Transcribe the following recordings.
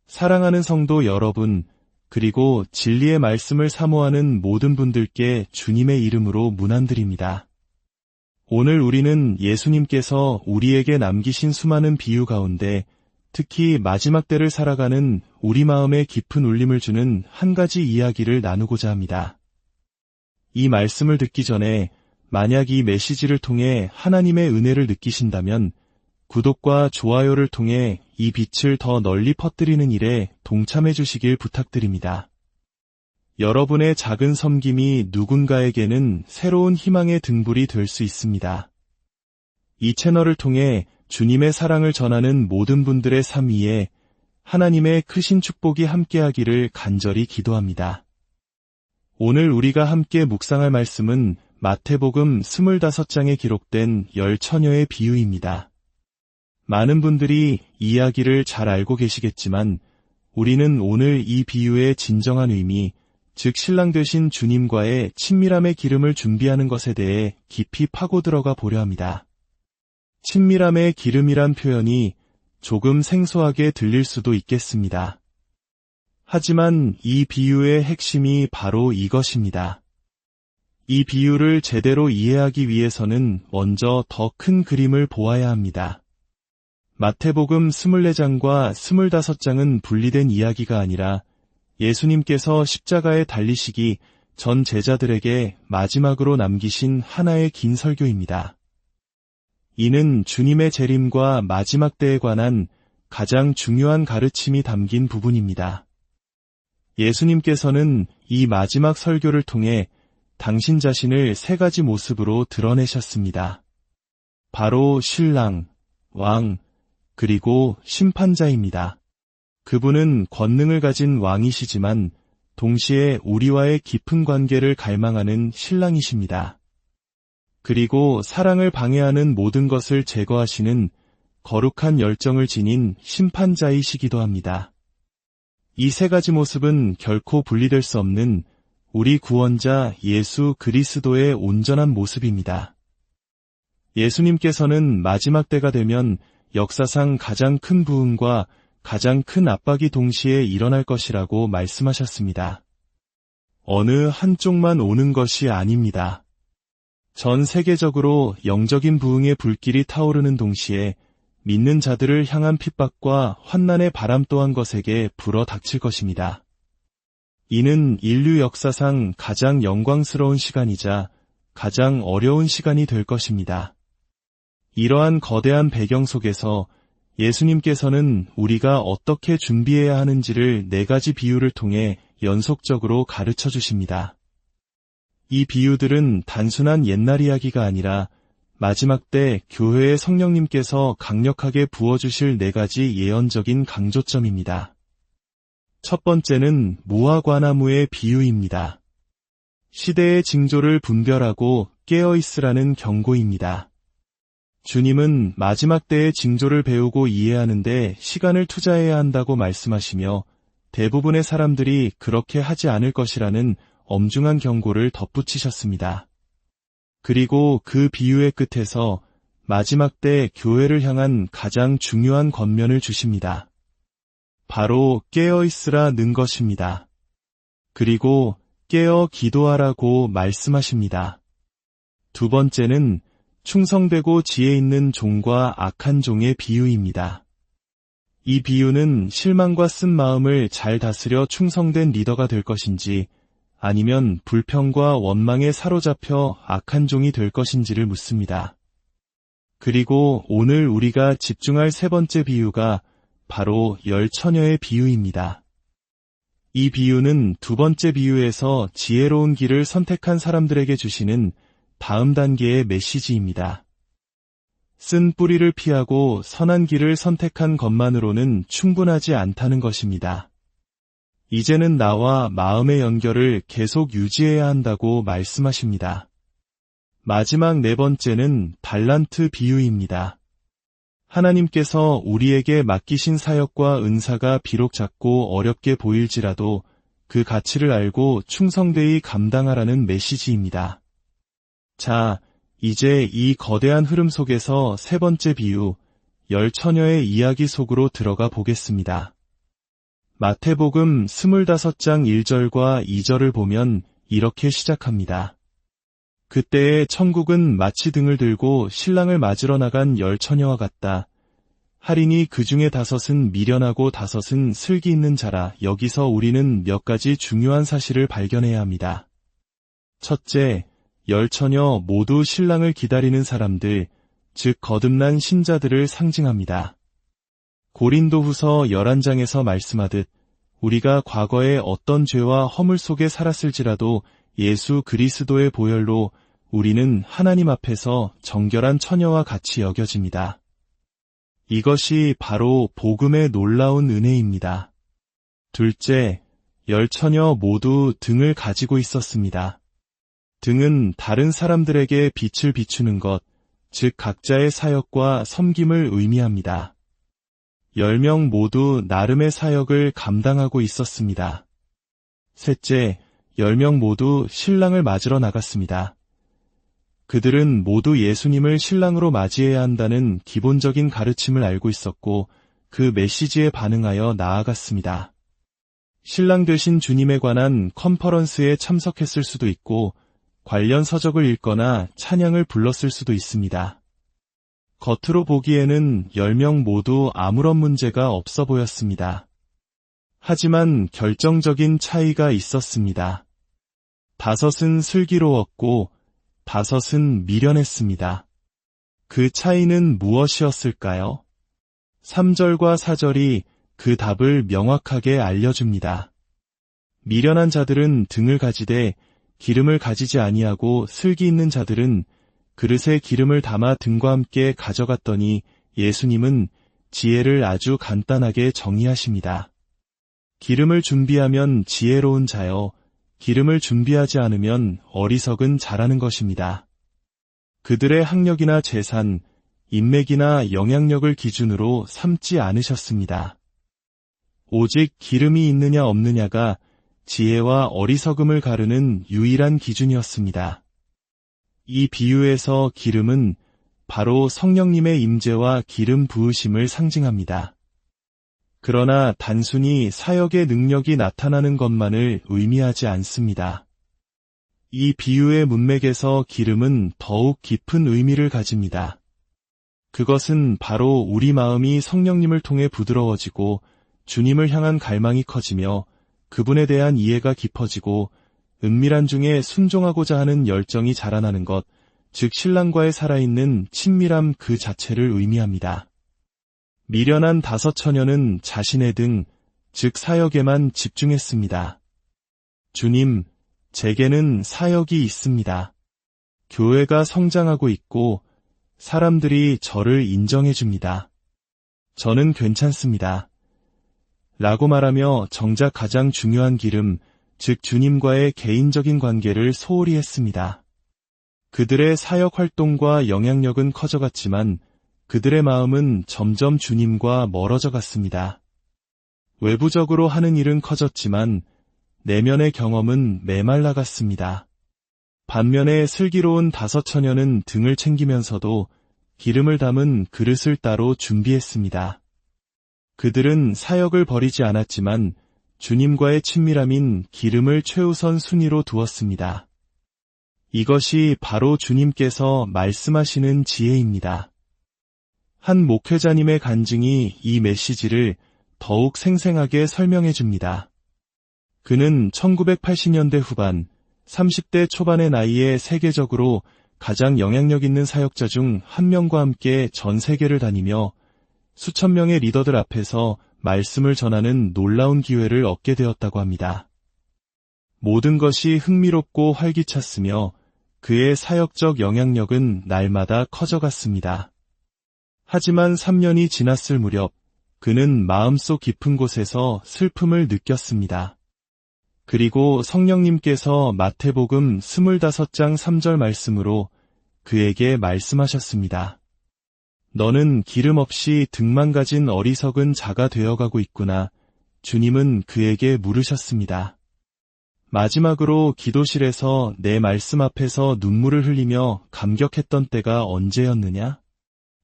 사랑하는 성도 여러분, 그리고 진리의 말씀을 사모하는 모든 분들께 주님의 이름으로 문안드립니다. 오늘 우리는 예수님께서 우리에게 남기신 수많은 비유 가운데 특히 마지막 때를 살아가는 우리 마음에 깊은 울림을 주는 한 가지 이야기를 나누고자 합니다. 이 말씀을 듣기 전에 만약 이 메시지를 통해 하나님의 은혜를 느끼신다면 구독과 좋아요를 통해 이 빛을 더 널리 퍼뜨리는 일에 동참해 주시길 부탁드립니다. 여러분의 작은 섬김이 누군가에게는 새로운 희망의 등불이 될 수 있습니다. 이 채널을 통해 주님의 사랑을 전하는 모든 분들의 삶 위에 하나님의 크신 축복이 함께하기를 간절히 기도합니다. 오늘 우리가 함께 묵상할 말씀은 마태복음 25장에 기록된 10처녀의 비유입니다. 많은 분들이 이야기를 잘 알고 계시겠지만 우리는 오늘 이 비유의 진정한 의미, 즉 신랑 되신 주님과의 친밀함의 기름을 준비하는 것에 대해 깊이 파고 들어가 보려 합니다. 친밀함의 기름이란 표현이 조금 생소하게 들릴 수도 있겠습니다. 하지만 이 비유의 핵심이 바로 이것입니다. 이 비유를 제대로 이해하기 위해서는 먼저 더 큰 그림을 보아야 합니다. 마태복음 24장과 25장은 분리된 이야기가 아니라 예수님께서 십자가에 달리시기 전 제자들에게 마지막으로 남기신 하나의 긴 설교입니다. 이는 주님의 재림과 마지막 때에 관한 가장 중요한 가르침이 담긴 부분입니다. 예수님께서는 이 마지막 설교를 통해 당신 자신을 세 가지 모습으로 드러내셨습니다. 바로 신랑, 왕, 그리고 심판자입니다. 그분은 권능을 가진 왕이시지만 동시에 우리와의 깊은 관계를 갈망하는 신랑이십니다. 그리고 사랑을 방해하는 모든 것을 제거하시는 거룩한 열정을 지닌 심판자이시기도 합니다. 이 세 가지 모습은 결코 분리될 수 없는 우리 구원자 예수 그리스도의 온전한 모습입니다. 예수님께서는 마지막 때가 되면 역사상 가장 큰 부흥과 가장 큰 압박이 동시에 일어날 것이라고 말씀하셨습니다. 어느 한쪽만 오는 것이 아닙니다. 전 세계적으로 영적인 부흥의 불길이 타오르는 동시에 믿는 자들을 향한 핍박과 환난의 바람 또한 것에게 불어 닥칠 것입니다. 이는 인류 역사상 가장 영광스러운 시간이자 가장 어려운 시간이 될 것입니다. 이러한 거대한 배경 속에서 예수님께서는 우리가 어떻게 준비해야 하는지를 4가지 비유를 통해 연속적으로 가르쳐 주십니다. 이 비유들은 단순한 옛날 이야기가 아니라 마지막 때 교회의 성령님께서 강력하게 부어주실 4가지 예언적인 강조점입니다. 첫 번째는 무화과나무의 비유입니다. 시대의 징조를 분별하고 깨어있으라는 경고입니다. 주님은 마지막 때의 징조를 배우고 이해하는데 시간을 투자해야 한다고 말씀하시며 대부분의 사람들이 그렇게 하지 않을 것이라는 엄중한 경고를 덧붙이셨습니다. 그리고 그 비유의 끝에서 마지막 때 교회를 향한 가장 중요한 권면을 주십니다. 바로 깨어있으라는 것입니다. 그리고 깨어 기도하라고 말씀하십니다. 두 번째는 충성되고 지혜 있는 종과 악한 종의 비유입니다. 이 비유는 실망과 쓴 마음을 잘 다스려 충성된 리더가 될 것인지 아니면 불평과 원망에 사로잡혀 악한 종이 될 것인지를 묻습니다. 그리고 오늘 우리가 집중할 세 번째 비유가 바로 10처녀의 비유입니다. 이 비유는 두 번째 비유에서 지혜로운 길을 선택한 사람들에게 주시는 다음 단계의 메시지입니다. 쓴 뿌리를 피하고 선한 길을 선택한 것만으로는 충분하지 않다는 것입니다. 이제는 나와 마음의 연결을 계속 유지해야 한다고 말씀하십니다. 마지막 4번째는 달란트 비유입니다. 하나님께서 우리에게 맡기신 사역과 은사가 비록 작고 어렵게 보일지라도 그 가치를 알고 충성되이 감당하라는 메시지입니다. 자, 이제 이 거대한 흐름 속에서 세 번째 비유, 10처녀의 이야기 속으로 들어가 보겠습니다. 마태복음 25장 1절과 2절을 보면 이렇게 시작합니다. 그때에 천국은 마치 등을 들고 신랑을 맞으러 나간 10처녀와 같다. 하리니 그 중에 5은 미련하고 5은 슬기 있는 자라. 여기서 우리는 몇 가지 중요한 사실을 발견해야 합니다. 첫째, 10처녀 모두 신랑을 기다리는 사람들, 즉 거듭난 신자들을 상징합니다. 고린도후서 11장에서 말씀하듯 우리가 과거에 어떤 죄와 허물 속에 살았을지라도 예수 그리스도의 보혈로 우리는 하나님 앞에서 정결한 처녀와 같이 여겨집니다. 이것이 바로 복음의 놀라운 은혜입니다. 둘째, 10처녀 모두 등을 가지고 있었습니다. 등은 다른 사람들에게 빛을 비추는 것, 즉 각자의 사역과 섬김을 의미합니다. 10명 모두 나름의 사역을 감당하고 있었습니다. 셋째, 10명 모두 신랑을 맞으러 나갔습니다. 그들은 모두 예수님을 신랑으로 맞이해야 한다는 기본적인 가르침을 알고 있었고 그 메시지에 반응하여 나아갔습니다. 신랑 되신 주님에 관한 컨퍼런스에 참석했을 수도 있고 관련 서적을 읽거나 찬양을 불렀을 수도 있습니다. 겉으로 보기에는 10명 모두 아무런 문제가 없어 보였습니다. 하지만 결정적인 차이가 있었습니다. 5은 슬기로웠고 5은 미련했습니다. 그 차이는 무엇이었을까요? 3절과 4절이 그 답을 명확하게 알려줍니다. 미련한 자들은 등을 가지되 기름을 가지지 아니하고 슬기 있는 자들은 그릇에 기름을 담아 등과 함께 가져갔더니 예수님은 지혜를 아주 간단하게 정의하십니다. 기름을 준비하면 지혜로운 자여, 기름을 준비하지 않으면 어리석은 자라는 것입니다. 그들의 학력이나 재산, 인맥이나 영향력을 기준으로 삼지 않으셨습니다. 오직 기름이 있느냐 없느냐가 지혜와 어리석음을 가르는 유일한 기준이었습니다. 이 비유에서 기름은 바로 성령님의 임재와 기름 부으심을 상징합니다. 그러나 단순히 사역의 능력이 나타나는 것만을 의미하지 않습니다. 이 비유의 문맥에서 기름은 더욱 깊은 의미를 가집니다. 그것은 바로 우리 마음이 성령님을 통해 부드러워지고 주님을 향한 갈망이 커지며 그분에 대한 이해가 깊어지고 은밀한 중에 순종하고자 하는 열정이 자라나는 것, 즉 신랑과의 살아있는 친밀함 그 자체를 의미합니다. 미련한 5처녀는 자신의 등, 즉 사역에만 집중했습니다. 주님, 제게는 사역이 있습니다. 교회가 성장하고 있고 사람들이 저를 인정해 줍니다. 저는 괜찮습니다. 라고 말하며 정작 가장 중요한 기름, 즉 주님과의 개인적인 관계를 소홀히 했습니다. 그들의 사역 활동과 영향력은 커져갔지만 그들의 마음은 점점 주님과 멀어져 갔습니다. 외부적으로 하는 일은 커졌지만 내면의 경험은 메말라 갔습니다. 반면에 슬기로운 5처녀는 등을 챙기면서도 기름을 담은 그릇을 따로 준비했습니다. 그들은 사역을 버리지 않았지만 주님과의 친밀함인 기름을 최우선 순위로 두었습니다. 이것이 바로 주님께서 말씀하시는 지혜입니다. 한 목회자님의 간증이 이 메시지를 더욱 생생하게 설명해 줍니다. 그는 1980년대 후반, 30대 초반의 나이에 세계적으로 가장 영향력 있는 사역자 중 한 명과 함께 전 세계를 다니며 수천 명의 리더들 앞에서 말씀을 전하는 놀라운 기회를 얻게 되었다고 합니다. 모든 것이 흥미롭고 활기찼으며 그의 사역적 영향력은 날마다 커져갔습니다. 하지만 3년이 지났을 무렵 그는 마음속 깊은 곳에서 슬픔을 느꼈습니다. 그리고 성령님께서 마태복음 25장 3절 말씀으로 그에게 말씀하셨습니다. 너는 기름 없이 등만 가진 어리석은 자가 되어가고 있구나. 주님은 그에게 물으셨습니다. 마지막으로 기도실에서 내 말씀 앞에서 눈물을 흘리며 감격했던 때가 언제였느냐?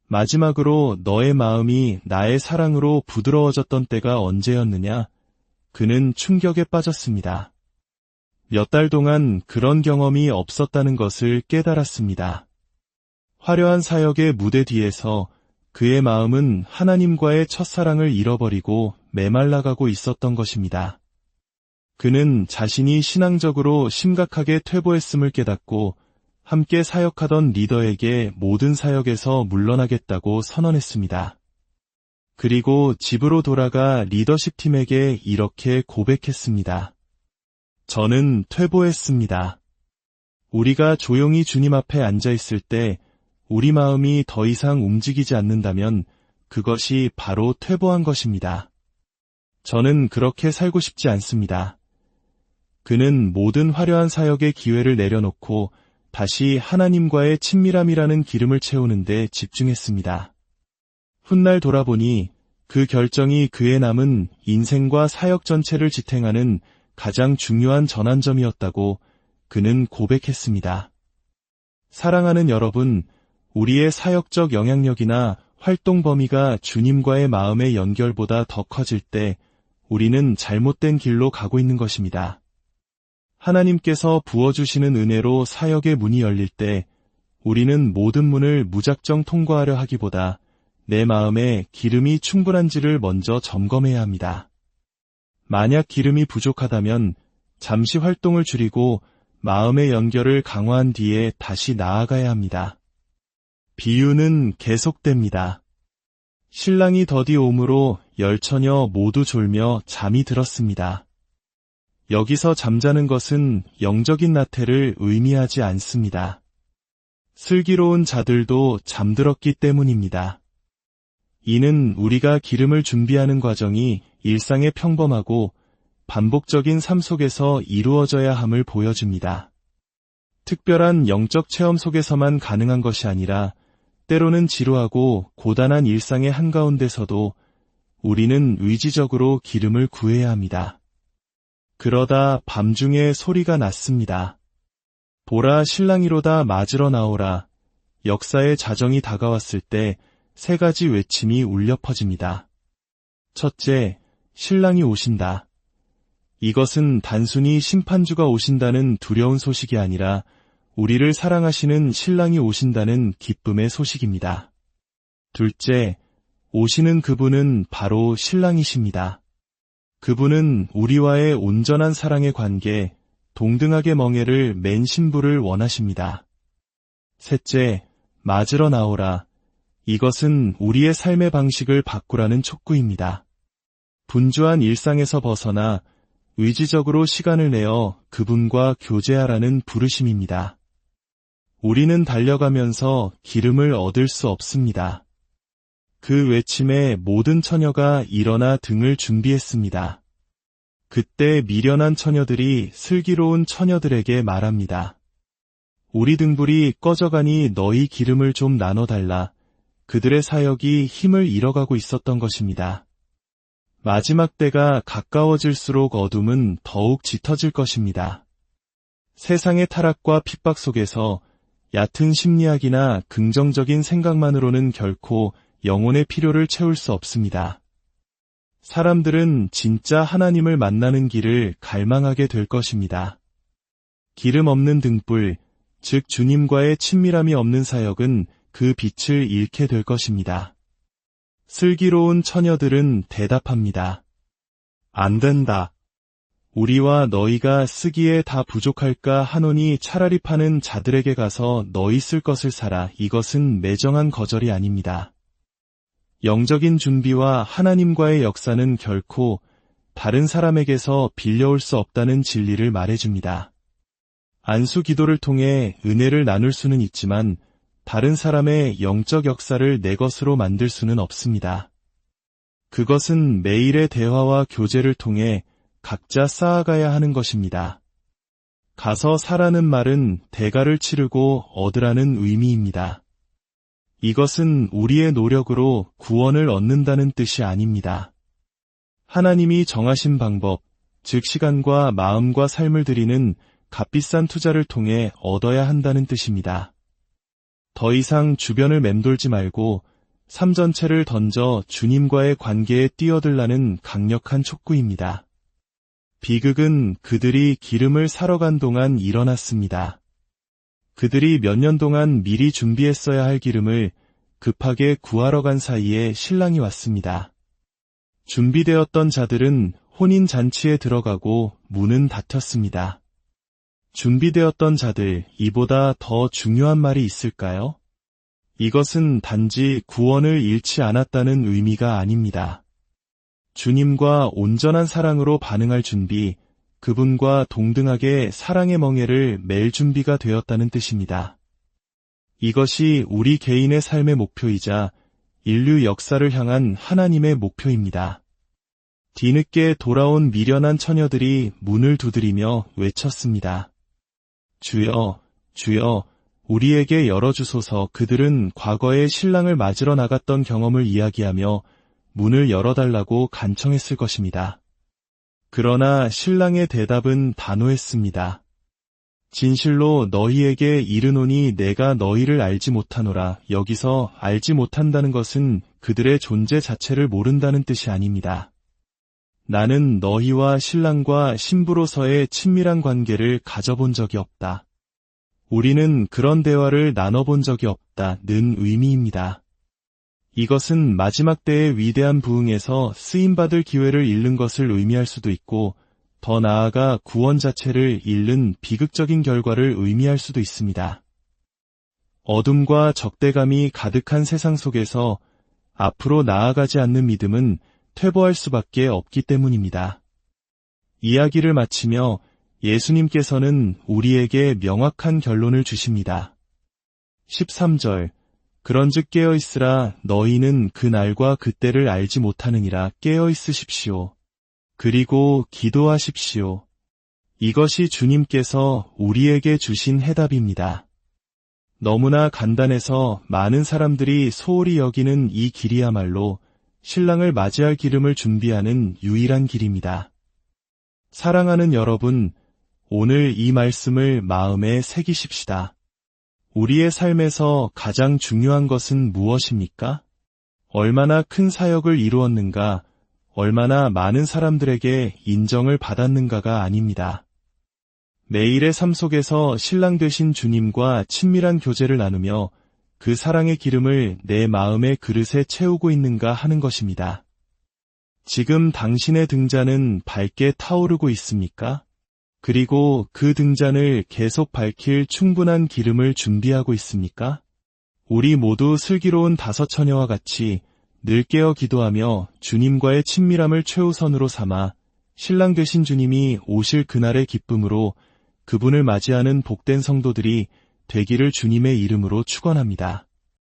마지막으로 너의 마음이 나의 사랑으로 부드러워졌던 때가 언제였느냐? 그는 충격에 빠졌습니다. 몇 달 동안 그런 경험이 없었다는 것을 깨달았습니다. 화려한 사역의 무대 뒤에서 그의 마음은 하나님과의 첫사랑을 잃어버리고 메말라가고 있었던 것입니다. 그는 자신이 신앙적으로 심각하게 퇴보했음을 깨닫고 함께 사역하던 리더에게 모든 사역에서 물러나겠다고 선언했습니다. 그리고 집으로 돌아가 리더십 팀에게 이렇게 고백했습니다. 저는 퇴보했습니다. 우리가 조용히 주님 앞에 앉아 있을 때 우리 마음이 더 이상 움직이지 않는다면 그것이 바로 퇴보한 것입니다. 저는 그렇게 살고 싶지 않습니다. 그는 모든 화려한 사역의 기회를 내려놓고 다시 하나님과의 친밀함이라는 기름을 채우는 데 집중했습니다. 훗날 돌아보니 그 결정이 그의 남은 인생과 사역 전체를 지탱하는 가장 중요한 전환점이었다고 그는 고백했습니다. 사랑하는 여러분, 우리의 사역적 영향력이나 활동 범위가 주님과의 마음의 연결보다 더 커질 때 우리는 잘못된 길로 가고 있는 것입니다. 하나님께서 부어주시는 은혜로 사역의 문이 열릴 때 우리는 모든 문을 무작정 통과하려 하기보다 내 마음에 기름이 충분한지를 먼저 점검해야 합니다. 만약 기름이 부족하다면 잠시 활동을 줄이고 마음의 연결을 강화한 뒤에 다시 나아가야 합니다. 비유는 계속됩니다. 신랑이 더디 오므로 열처녀 모두 졸며 잠이 들었습니다. 여기서 잠자는 것은 영적인 나태를 의미하지 않습니다. 슬기로운 자들도 잠들었기 때문입니다. 이는 우리가 기름을 준비하는 과정이 일상의 평범하고 반복적인 삶 속에서 이루어져야 함을 보여줍니다. 특별한 영적 체험 속에서만 가능한 것이 아니라 때로는 지루하고 고단한 일상의 한가운데서도 우리는 의지적으로 기름을 구해야 합니다. 그러다 밤중에 소리가 났습니다. 보라, 신랑이로다, 맞으러 나오라. 역사의 자정이 다가왔을 때 세 가지 외침이 울려 퍼집니다. 첫째, 신랑이 오신다. 이것은 단순히 심판주가 오신다는 두려운 소식이 아니라 우리를 사랑하시는 신랑이 오신다는 기쁨의 소식입니다. 둘째, 오시는 그분은 바로 신랑이십니다. 그분은 우리와의 온전한 사랑의 관계, 동등하게 멍에를 맨 신부를 원하십니다. 셋째, 맞으러 나오라. 이것은 우리의 삶의 방식을 바꾸라는 촉구입니다. 분주한 일상에서 벗어나 의지적으로 시간을 내어 그분과 교제하라는 부르심입니다. 우리는 달려가면서 기름을 얻을 수 없습니다. 그 외침에 모든 처녀가 일어나 등을 준비했습니다. 그때 미련한 처녀들이 슬기로운 처녀들에게 말합니다. 우리 등불이 꺼져가니 너희 기름을 좀 나눠달라. 그들의 사역이 힘을 잃어가고 있었던 것입니다. 마지막 때가 가까워질수록 어둠은 더욱 짙어질 것입니다. 세상의 타락과 핍박 속에서 얕은 심리학이나 긍정적인 생각만으로는 결코 영혼의 필요를 채울 수 없습니다. 사람들은 진짜 하나님을 만나는 길을 갈망하게 될 것입니다. 기름 없는 등불, 즉 주님과의 친밀함이 없는 사역은 그 빛을 잃게 될 것입니다. 슬기로운 처녀들은 대답합니다. 안 된다. 우리와 너희가 쓰기에 다 부족할까 하노니 차라리 파는 자들에게 가서 너희 쓸 것을 사라. 이것은 매정한 거절이 아닙니다. 영적인 준비와 하나님과의 역사는 결코 다른 사람에게서 빌려올 수 없다는 진리를 말해줍니다. 안수 기도를 통해 은혜를 나눌 수는 있지만 다른 사람의 영적 역사를 내 것으로 만들 수는 없습니다. 그것은 매일의 대화와 교제를 통해 각자 쌓아가야 하는 것입니다. 가서 사라는 말은 대가를 치르고 얻으라는 의미입니다. 이것은 우리의 노력으로 구원을 얻는다는 뜻이 아닙니다. 하나님이 정하신 방법, 즉 시간과 마음과 삶을 드리는 값비싼 투자를 통해 얻어야 한다는 뜻입니다. 더 이상 주변을 맴돌지 말고 삶 전체를 던져 주님과의 관계에 뛰어들라는 강력한 촉구입니다. 비극은 그들이 기름을 사러 간 동안 일어났습니다. 그들이 몇 년 동안 미리 준비했어야 할 기름을 급하게 구하러 간 사이에 신랑이 왔습니다. 준비되었던 자들은 혼인잔치에 들어가고 문은 닫혔습니다. 준비되었던 자들, 이보다 더 중요한 말이 있을까요? 이것은 단지 구원을 잃지 않았다는 의미가 아닙니다. 주님과 온전한 사랑으로 반응할 준비, 그분과 동등하게 사랑의 멍에를 맬 준비가 되었다는 뜻입니다. 이것이 우리 개인의 삶의 목표이자 인류 역사를 향한 하나님의 목표입니다. 뒤늦게 돌아온 미련한 처녀들이 문을 두드리며 외쳤습니다. 주여, 주여, 우리에게 열어주소서. 그들은 과거에 신랑을 맞으러 나갔던 경험을 이야기하며 문을 열어달라고 간청했을 것입니다. 그러나 신랑의 대답은 단호했습니다. 진실로 너희에게 이르노니 내가 너희를 알지 못하노라. 여기서 알지 못한다는 것은 그들의 존재 자체를 모른다는 뜻이 아닙니다. 나는 너희와 신랑과 신부로서의 친밀한 관계를 가져본 적이 없다. 우리는 그런 대화를 나눠본 적이 없다는 의미입니다. 이것은 마지막 때의 위대한 부흥에서 쓰임받을 기회를 잃는 것을 의미할 수도 있고, 더 나아가 구원 자체를 잃는 비극적인 결과를 의미할 수도 있습니다. 어둠과 적대감이 가득한 세상 속에서 앞으로 나아가지 않는 믿음은 퇴보할 수밖에 없기 때문입니다. 이야기를 마치며 예수님께서는 우리에게 명확한 결론을 주십니다. 13절, 그런즉 깨어있으라. 너희는 그 날과 그때를 알지 못하느니라. 깨어있으십시오. 그리고 기도하십시오. 이것이 주님께서 우리에게 주신 해답입니다. 너무나 간단해서 많은 사람들이 소홀히 여기는 이 길이야말로 신랑을 맞이할 기름을 준비하는 유일한 길입니다. 사랑하는 여러분, 오늘 이 말씀을 마음에 새기십시다. 우리의 삶에서 가장 중요한 것은 무엇입니까? 얼마나 큰 사역을 이루었는가, 얼마나 많은 사람들에게 인정을 받았는가가 아닙니다. 매일의 삶 속에서 신랑 되신 주님과 친밀한 교제를 나누며 그 사랑의 기름을 내 마음의 그릇에 채우고 있는가 하는 것입니다. 지금 당신의 등잔은 밝게 타오르고 있습니까? 그리고 그 등잔을 계속 밝힐 충분한 기름을 준비하고 있습니까? 우리 모두 슬기로운 다섯 처녀와 같이 늘 깨어 기도하며 주님과의 친밀함을 최우선으로 삼아 신랑 되신 주님이 오실 그날의 기쁨으로 그분을 맞이하는 복된 성도들이 되기를 주님의 이름으로 축원합니다.